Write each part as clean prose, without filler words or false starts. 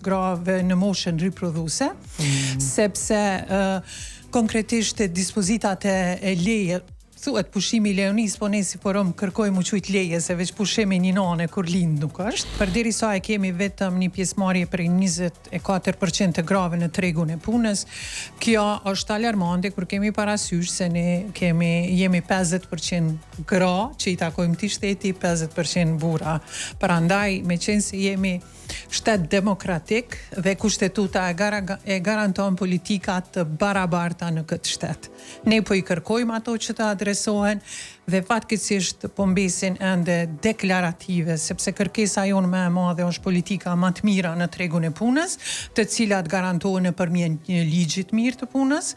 grave në moshën riprodhuese, sepse konkretisht dispozitat e leje, thuhet pushimi i lejonis, po ne si forum kërkojmë u quajt leje, se veç pushimi një nane kur lind nuk është. Përderisa e kemi vetëm një pjesëmarrje prej 24% të grave në tregun e punës, kjo është alarmante kur kemi parasysh se ne jemi 50% gra që i takojmë këtij shteti, 50% burra. Prandaj, meqense jemi shtet demokratik dhe kushtetuta e garanton politika të barabarta në këtë shtet. Ne po i kërkojmë ato që të adresohen dhe fatkeqësisht po mbesin ende deklarative, sepse kërkesa jonë më e madhe është politika më të mira në tregun e punës, të cilat garantohen nëpërmjet një ligji të mirë të punës.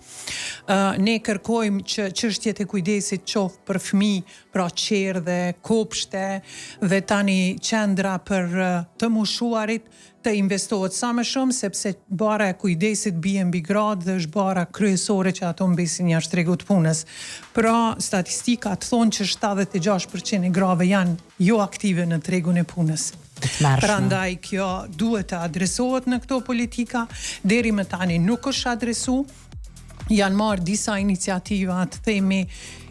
Ne kërkojmë që çështjet e kujdesit qoftë për fëmijë, pra qerë dhe kopshte dhe tani qendra për të moshuarit të investohet sa më shumë, sepse bara e kujdesit bie mbi gratë dhe është bara kryesore që ato mbesin jashtë tregut të punës. Pra, statistikat thonë që 76% e grave janë jo aktive në tregun e punës. Prandaj kjo duhet të adresohet në këto politika, deri më tani nuk është adresu. Janë marrë disa iniciativa, të themi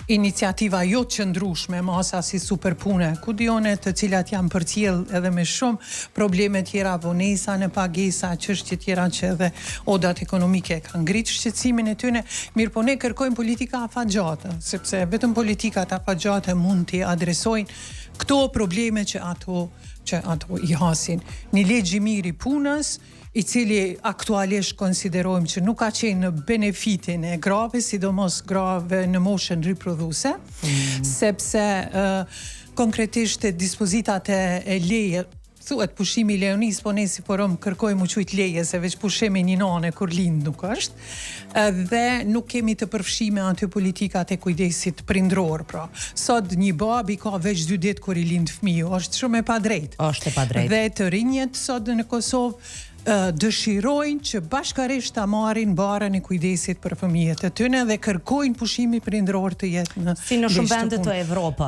iniciativa jo të qëndrueshme, masa si superpune, kudione, të cilat janë përcjell edhe me shumë probleme tjera, vonesa në pagesa, çështje tjera që edhe odat ekonomike kanë ngritë shqetësimin e tyre. Mirë, po ne kërkojmë politika afatgjate, sepse vetëm politikat afatgjate mund të adresojnë këto probleme që ato i hasin. Një ligj i mirë i punës, i cili aktualisht konsiderojmë që nuk ka qenë në benefitin e grave, sidomos grave në moshën riprodhuese, sepse konkretisht dispozitat e leje, thuhet pushimi i lejonis, po ne si forum kërkojmë u quajt leje, se veç pushimi një nane kur lind nuk është, dhe nuk kemi të përfshime aty politikat e kujdesit prindror, pra. Sot një babi ka veç 2 ditë kur i lind fëmiu, është shumë e padrejtë. Është e padrejtë. Dhe të rinjët sot në Kosovë dëshirojnë që bashkarisht ta marrin barën e kujdesit për fëmijët e tyre dhe kërkojnë pushimi prindror të jetë në si në shumë vende të Evropës.